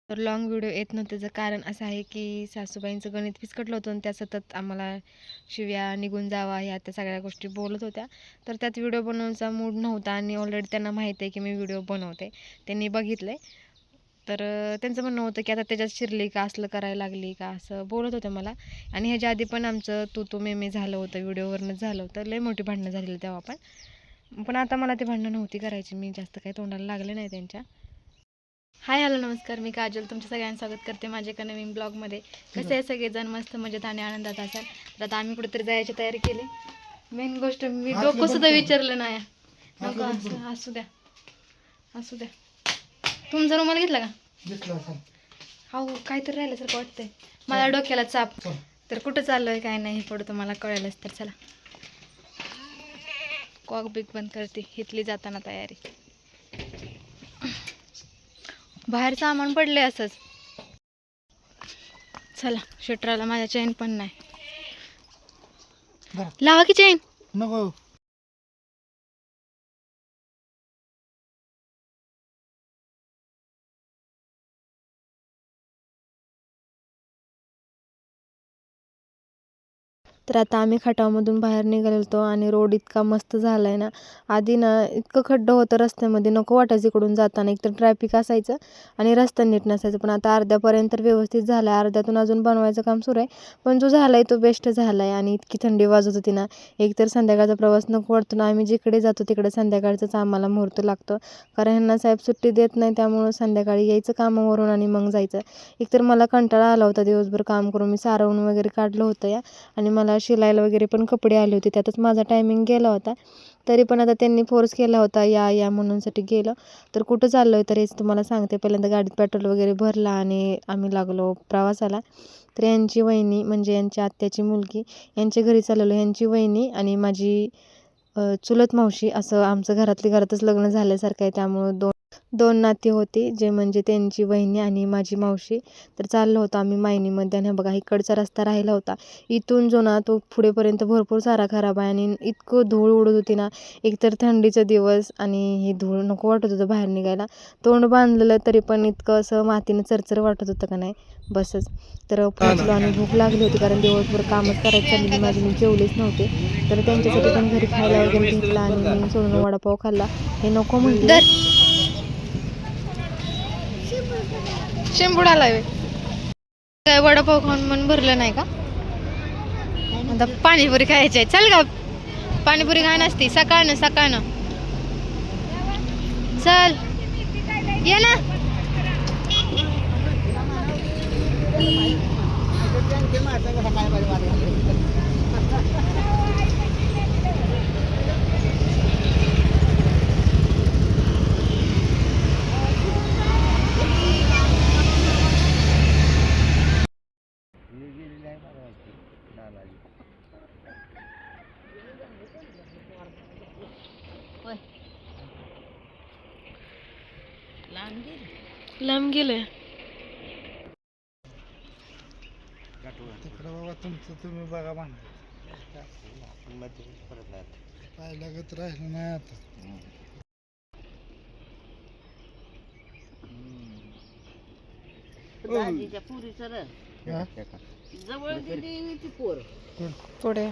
तर long video येत नव्हते. त्याचं कारण असं आहे की सासूबाईंचं गणित फिसकटलं होतं आणि त्या सतत आम्हाला शिव्या, निघून जावा, ह्या त्या सगळ्या गोष्टी बोलत होत्या. तर त्यात व्हिडिओ बनवण्याचा मूड नव्हता आणि ऑलरेडी त्यांना माहीत आहे की मी व्हिडिओ बनवते, त्यांनी बघितलं आहे. तर त्यांचं म्हणणं होतं की आता त्याच्यात शिरली का, असलं करायला लागली का, असं बोलत होते मला. आणि ह्याच्या आधी पण आमचं तू मे झालं होतं, व्हिडिओवरनंच झालं होतं. लय मोठी भांडणं झालेली तेव्हा पण आता मला ते भांडणं नव्हती करायची. मी जास्त काही तोंडाला लागले नाही त्यांच्या. हाय हॅलो नमस्कार, मी काजल तुमच्या सगळ्यांचं स्वागत करते माझ्या एका नवीन ब्लॉगमध्ये. कसे आहे सगळेजण, मस्त मजेत आणि आनंदात असाल. तर आता आम्ही कुठेतरी जायची तयारी केली. मेन गोष्ट मी डोकं सुद्धा विचारलं नाही. नको असू द्या, असू द्या. तुमचा रुमाल घेतला का? हो, काहीतरी राहिल्यासारखं वाटतंय मला डोक्याला चाप. तर कुठं चाललोय काय नाही हे पुढं तुम्हाला कळेलच. तर चला, कॉक बिग बंद करते, इथली जाताना तयारी. बाहेर सामान पडले असंच. चला, शटराला माझ्या चेन पण नाही. लावा की चेन. नको. तर आता आम्ही खटावमधून बाहेर निघालो होतो आणि रोड इतका मस्त झाला आहे ना. आधी ना इतकं खड्डं होतं रस्त्यामध्ये, नको वाटायचं इकडून जाताना. एक तर ट्रॅफिक असायचं आणि रस्ता नीट नसायचं. पण आता अर्ध्यापर्यंत तर व्यवस्थित झालं आहे, अर्ध्यातून अजून बनवायचं काम सुरू आहे. पण जो झाला आहे तो बेस्ट झाला आहे. आणि इतकी थंडी वाजत होती ना, एकतर संध्याकाळचा प्रवास नको वाटतो ना. आम्ही जिकडे जातो तिकडे संध्याकाळचाच आम्हाला मुहूर्त लागतो, कारण ह्यांना साहेब सुट्टी देत नाही. त्यामुळं संध्याकाळी यायचं कामावरून आणि मग जायचं. एकतर मला कंटाळा आला होता दिवसभर काम करून. मी सारवून वगैरे काढलं होतं या, आणि मला शिलायला वगैरे पण कपडे आले होते, त्यातच माझा टायमिंग गेला होता. तरी पण आता त्यांनी फोर्स केला होता या म्हणूनसाठी गेलं. तर कुठं चाललो आहे तर हेच तुम्हाला सांगते. पहिल्यांदा गाडीत पेट्रोल वगैरे भरला आणि आम्ही लागलो प्रवासाला. तर यांची वहिनी म्हणजे यांच्या आत्याची मुलगी यांच्या घरी चाललेलो. यांची वहिनी आणि माझी चुलत मावशी, असं आमचं घरातली घरातच लग्न झाल्यासारखं आहे. त्यामुळं दोन नाती होती, जे म्हणजे त्यांची वहिनी आणि माझी मावशी. तर चाललो होतो आम्ही मायनीमध्ये. आणि बघा इकडचा रस्ता राहिला होता, इथून जो ना तो पुढेपर्यंत भरपूर सारा खराब आहे. आणि इतकं धूळ उडत होती ना, एकतर थंडीचा दिवस आणि हे धूळ नको वाटत होतं बाहेर निघायला. तोंड बांधलेलं तरी पण इतकं असं मातीनं चरचर वाटत होतं का नाही बसच. तर पोचलो आणि भूक लागली होती, कारण दिवसभर कामच करायचं चाललेली माझी. मी जेवलेच नव्हते. तर त्यांच्यासाठी पण घरी खायला वगैरे घेतला आणि मी सोडून वडापाव खाल्ला. हे नको म्हणते. शेंबूड आलाय काय, वडापाव खाऊन मन भरलं नाही का? आता पाणीपुरी खायची आहे. चल गा, पाणीपुरी खाय नसती सकाळनं चल ये ना. लांब गेलंय तिकडं बाबा तुमचं तुम्ही बघा म्हणा, पाहिल्यागत राहिलं नाही आता. पुढे.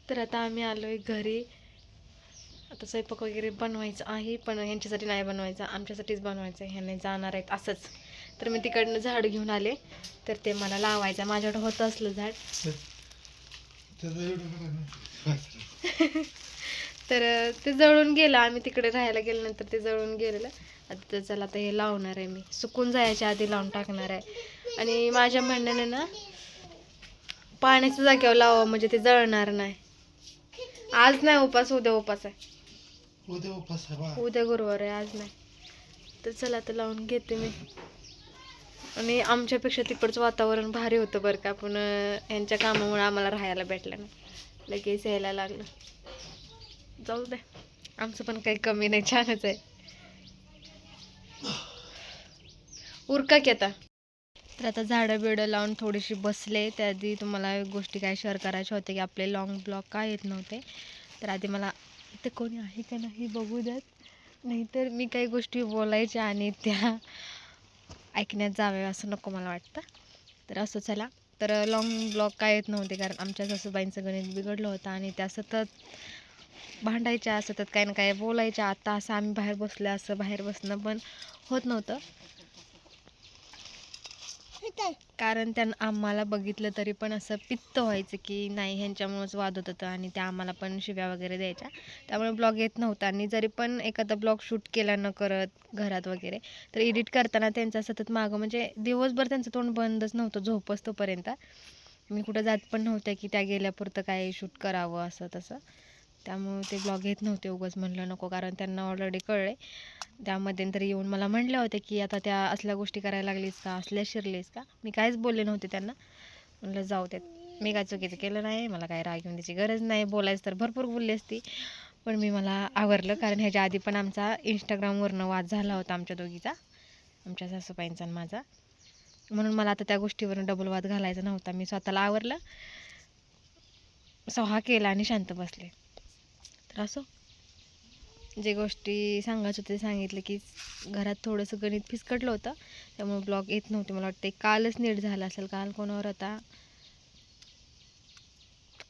तर आता आम्ही आलोय घरी. आता स्वयंपाक वगैरे बनवायचं आहे, पण ह्यांच्यासाठी नाही बनवायचं, आमच्यासाठीच बनवायचं आहे. ह्यांनी जाणार आहेत असंच. तर मी तिकडनं झाड घेऊन आले, तर ते मला लावायचं. माझ्याकडं होतं असलं झाड. तर ते जळून गेलं. आम्ही तिकडे राहायला गेल्यानंतर ते जळून गेलेलं. आता चला आता हे लावणार आहे, मी सुकून जायच्या आधी लावून टाकणार आहे. आणि माझ्या म्हणण्याने ना पाण्याच्या जागेवर लावा, म्हणजे ते जळणार नाही. आज नाही उपास, उद्या उपास आहे. उद्या गुरुवार आहे, आज नाही. तर चला आता लावून घेते मी. आणि आमच्यापेक्षा तिकडचं वातावरण भारी होतं बरं का, पण यांच्या कामामुळे आम्हाला राहायला भेटलं नाही, लगेच यायला लागलं. जाऊ दे, आमचं पण काही कमी नाही, छानच आहे. उरका की आता. तर आता झाडं बिडं लावून थोडीशी बसले. त्याआधी तुम्हाला एक गोष्टी काय शेअर करायच्या होत्या की आपले लॉंग ब्लॉग काय येत नव्हते. तर आधी मला इथे कोणी आहे का नाही बघू द्यात, नाहीतर मी काही गोष्टी बोलायच्या आणि त्या ऐकण्यात जाव्या असं नको मला वाटतं. तर असं चला, तर लॉंग ब्लॉग काय येत नव्हते कारण आमच्या सासूबाईंचं गणित बिघडलं होतं आणि त्या सतत भांडायच्या, सतत काय ना काय बोलायच्या. आता असं आम्ही बाहेर बसलं, असं बाहेर बसणं पण होत नव्हतं कारण त्यांना आम्हाला बघितलं तरी पण असं पित्त व्हायचं की नाही ह्यांच्यामुळेच वाद होत होतं आणि त्या आम्हाला पण शिव्या वगैरे द्यायच्या. त्यामुळे ब्लॉग येत नव्हता आणि जरी पण एखादा ब्लॉग शूट केला न करत घरात वगैरे, तर एडिट करताना त्यांचा सतत मागं म्हणजे दिवसभर त्यांचं तोंड बंदच नव्हतं झोपच तोपर्यंत. मी कुठं जात पण नव्हतं की त्या गेल्यापुरतं काय शूट करावं असं तसं. त्यामुळे ते ब्लॉग येत नव्हते. उगाच म्हणलं नको, कारण त्यांना ऑलरेडी कळले. त्यामध्ये तरी येऊन मला म्हणल्या होत्या की आता त्या असल्या गोष्टी करायला लागलीस का, असल्या शिरलीस का. मी काहीच बोलले नव्हते त्यांना. म्हणलं जाऊ देत, मी काय चुकीचं केलं नाही, मला काय राग येऊन द्यायची गरज नाही. बोलायचं तर भरपूर बोलली असती, पण मला आवरलं कारण ह्याच्या आधी पण आमचा इंस्टाग्रामवरनं वाद झाला होता आमच्या दोघीचा, आमच्या सासूबाईंचा आणि माझा. म्हणून मला आता त्या गोष्टीवरून डबल वाद घालायचा नव्हता. मी स्वतःला आवरलं, सहा केला आणि शांत बसले. तर असो, जे गोष्टी सांगायचं ते सांगितलं की घरात थोडंसं गणित फिसकटलं होतं त्यामुळे ब्लॉग येत नव्हते. मला वाटतं कालच नीट झालं असेल. काल कोणावर होता,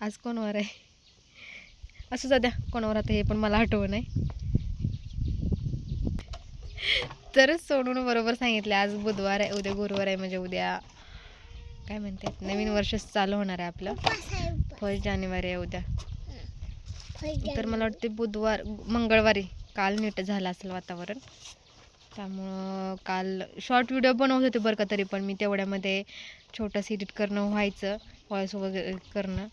आज कोणावर आहे असं सध्या कोणावर आता हे पण मला आठवण नाही. तरच सोडून बरोबर सांगितलं. आज बुधवार आहे, उद्या गुरुवार आहे, म्हणजे उद्या काय म्हणतात नवीन वर्ष चालू होणार आहे आपलं. 1 जानेवारी आहे उद्या. तर मला वाटते मंगळवारी काल नीट झालं असेल वातावरण. त्यामुळं काल शॉर्ट व्हिडिओ बनवत होते बरं का, तरी पण मी तेवढ्यामध्ये छोटंसं एडिट करणं व्हायचं, व्हॉइस वगैरे करणं,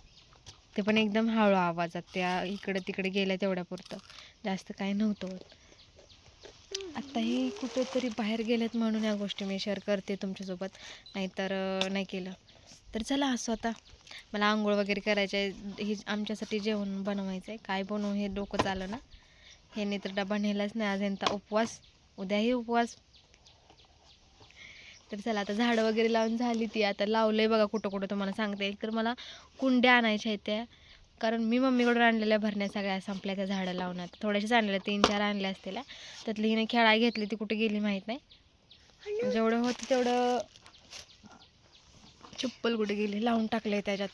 ते पण एकदम हळू आवाजात, त्या इकडे तिकडे गेल्या तेवढ्यापुरतं, जास्त काही नव्हतं होत. आत्ताही कुठेतरी बाहेर गेलेत म्हणून या गोष्टी मी शेअर करते तुमच्यासोबत, नाहीतर नाही केलं. तर चला असं आता मला आंघोळ वगैरे करायचं आहे. हे आमच्यासाठी जेवण बनवायचं आहे. काय बनवू हे डोकं चालं ना. ह्याने तर डबा नेलाच नाही. आज यांचा उपवास, उद्याही उपवास. तर चला आता झाडं वगैरे लावून झाली ती. आता लावलं आहे बघा कुठं कुठं तुम्हाला सांगते. एक तर मला कुंड्या आणायच्या आहेत त्या, कारण मी मम्मीकडून आणलेल्या भरण्या सगळ्या संपल्या त्या झाडं लावण्यात. थोड्याशाच आणलेल्या, 3-4 आणल्या असतील. त्यातली हिने खेळाय घेतली, ती कुठे गेली माहीत नाही. जेवढं होतं तेवढं, चप्पल कुठे गेली, लावून टाकलं आहे त्याच्यात.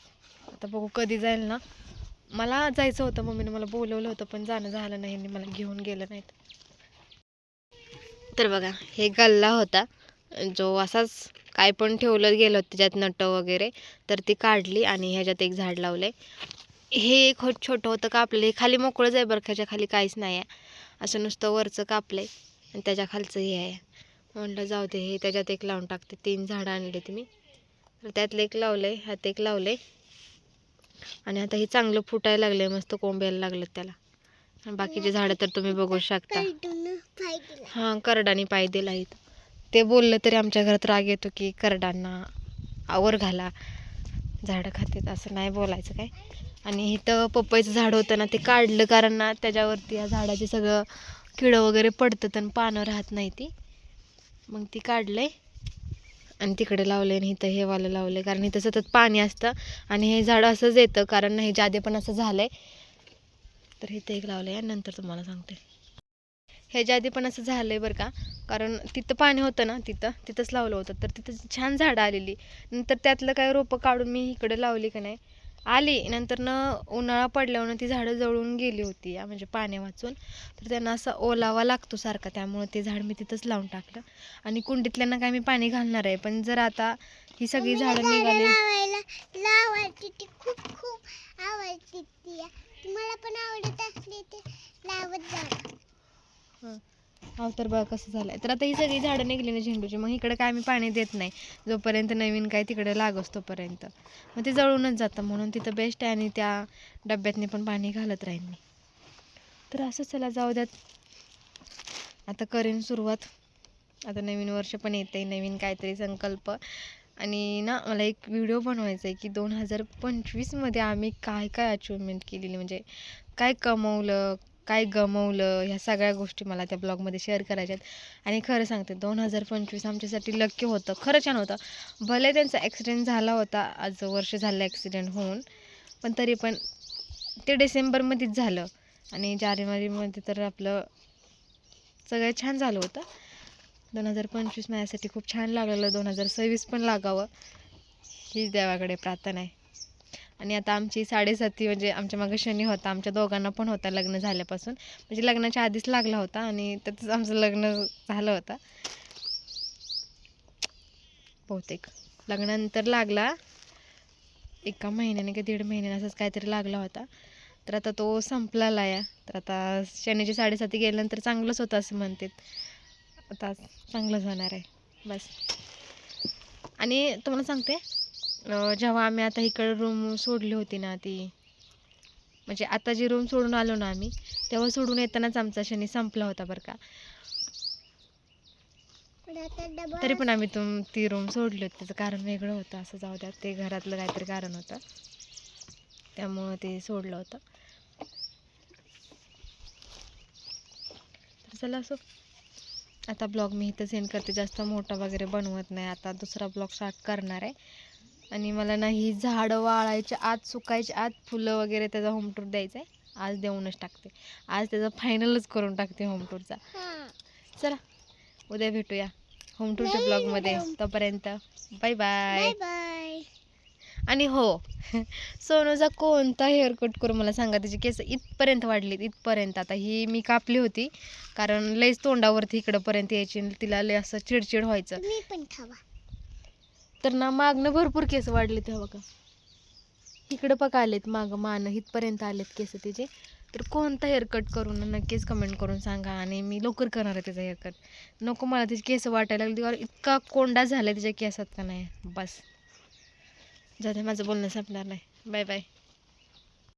आता बघू कधी जाईल ना. मला जायचं होतं, मम्मीने मला बोलवलं होतं पण जाणं झालं नाही, मला घेऊन गेलं नाहीत. तर बघा हे गल्ला होता जो असाच काय पण ठेवलं गेलं होतं त्याच्यात नटं वगैरे, तर ती काढली आणि ह्याच्यात एक झाड लावलं आहे. हे एक छोटं होतं कापलं, हे खाली मोकळंच आहे बरं, ह्याच्या खाली काहीच नाही आहे, असं नुसतं वरचं कापलं आहे आणि त्याच्या खालचं हे आहे. म्हटलं जाऊ दे, हे त्याच्यात एक लावून टाकते. 3 झाडं आणले तुम्ही, तर त्यातलं एक लावलं आहे, ह्यात एक लावलं आहे आणि आता हे चांगलं फुटायला लागलं आहे, मस्त कोंब्याला लागलं त्याला. बाकीचे झाडं तर तुम्ही बघू शकता. हां, करडाने पाय दिला इथं. ते बोललं तरी आमच्या घरात राग येतो की करडांना आवर घाला, झाडं खातात, असं नाही बोलायचं काय. आणि इथं पपईचं झाड होतं ना, ते काढलं कारण ना त्याच्यावरती या झाडाचे सगळं किडं वगैरे पडतं आणि पानं राहत नाही ती, मग ती काढलंय आणि तिकडे लावले आणि इथं हे वालं लावले, कारण इथं सतत पाणी असतं आणि हे झाड असंच येतं कारण हे जादे पण असं झालंय. तर इथं एक लावलंय, नंतर तुम्हाला सांगते. ह्याच्या आधी पण असं झालंय बरं का, कारण तिथं पाणी होतं ना, तिथंच लावलं होतं, तर तिथं छान झाडं आलेली. नंतर त्यातलं काय रोपं काढून मी इकडे लावली का नाही, आली नंतर ना उन्हाळा पडल्यावर ती झाडं जळून गेली होती म्हणजे पाणी वाचून. तर त्यांना असा ओलावा लागतो सारखा, त्यामुळे ते झाड मी तिथंच लावून टाकलं. आणि कुंडीतल्यांना काय मी पाणी घालणार आहे, पण जर आता ही सगळी झाडं निघाली, खूप आवडते ती, मला पण आवडत असली ते लावत जा. हां, तर बघा कसं झालंय. तर आता ही सगळी झाडं निघली ना झेंडूची, मग इकडे काय मी पाणी देत नाही जोपर्यंत नवीन काय तिकडे लागस तोपर्यंत, मग ते जळूनच जातं. म्हणून तिथं बेस्ट आहे आणि त्या डब्यातनी पण पाणी घालत राहीन मी. तर असं चला जाऊ द्यात, आता करेन सुरुवात. आता नवीन वर्ष पण येते, नवीन काहीतरी संकल्प. आणि ना मला एक व्हिडिओ बनवायचा आहे की 2025मध्ये आम्ही काय काय अचिव्हमेंट केलेली, म्हणजे काय कमवलं, काय गमवलं, ह्या सगळ्या गोष्टी मला त्या ब्लॉगमध्ये शेअर करायच्या आहेत. आणि खरं सांगते 2025 आमच्यासाठी लक्की होतं, खरं छान होतं. भले त्यांचा ॲक्सिडेंट झाला होता, आज वर्ष झालं ॲक्सिडेंट होऊन, पण तरी पण ते डिसेंबरमध्येच झालं आणि जानेवारीमध्ये तर आपलं सगळं छान झालं होतं. 2025 माझ्यासाठी खूप छान लागलेलं, 2026 पण लागावं हीच देवाकडे प्रार्थना आहे. आणि आता आमची 7.5 म्हणजे आमच्या मागे शनी होता, आमच्या दोघांना पण होता लग्न झाल्यापासून, म्हणजे लग्नाच्या आधीच लागला होता आणि त्यातच आमचं लग्न झालं होतं बहुतेक. लग्नानंतर लागला 1 महिन्याने का 1.5 महिन्याने असंच काहीतरी लागला होता. तर आता तो संपलेला आहे. तर आता शनीची 7.5 गेल्यानंतर चांगलंच होतं असं म्हणतात. आता चांगलंच होणार आहे बस. आणि तुम्हाला सांगते, जेव्हा आम्ही आता इकडं रूम सोडली होती ना, ती म्हणजे आता जी रूम सोडून आलो ना आम्ही, तेव्हा सोडून येतानाच आमचा शनी संपला होता बरं का. तरी पण आम्ही ती रूम सोडली होती, त्याचं कारण वेगळं होतं. असं जाऊ द्या, ते घरातलं काहीतरी कारण होतं, त्यामुळं ते सोडलं होतं. तर चला असो, आता ब्लॉग मी इथं सेंड करते, जास्त मोठा वगैरे बनवत नाही. आता दुसरा ब्लॉग स्टार्ट करणार आहे. आणि मला ना ही झाडं वाळायच्या आत, सुकायच्या आत, फुलं वगैरे त्याचा होम टूर द्यायचा आहे. आज देऊनच टाकते, आज त्याचा फायनलच करून टाकते होम टूरचा. चला उद्या भेटूया होम टूरच्या ब्लॉगमध्ये. तोपर्यंत बाय बाय. आणि हो, सोनूचा कोणता हेअरकट करू मला सांगा. त्याची केस इथपर्यंत वाढलीत, इथपर्यंत. आता ही मी कापली होती कारण लईच तोंडावरती इकडंपर्यंत यायची, तिला लई असं चिडचिड व्हायचं. तर ना मागनं भरपूर केस वाढले ते बघा, इकडं बघा आलेत मागं, मान इथपर्यंत आलेत केस तिचे. तर कोणता हेअरकट करून नक्कीच कमेंट करून सांगा, आणि मी लवकर करणार आहे त्याचा हेअरकट. नको मला तिचे केस वाटायला लागली, इतका कोंडा झाला तिच्या केसात का नाही बस. जाऊ दे, माझं बोलणं संपणार नाही. Bye bye.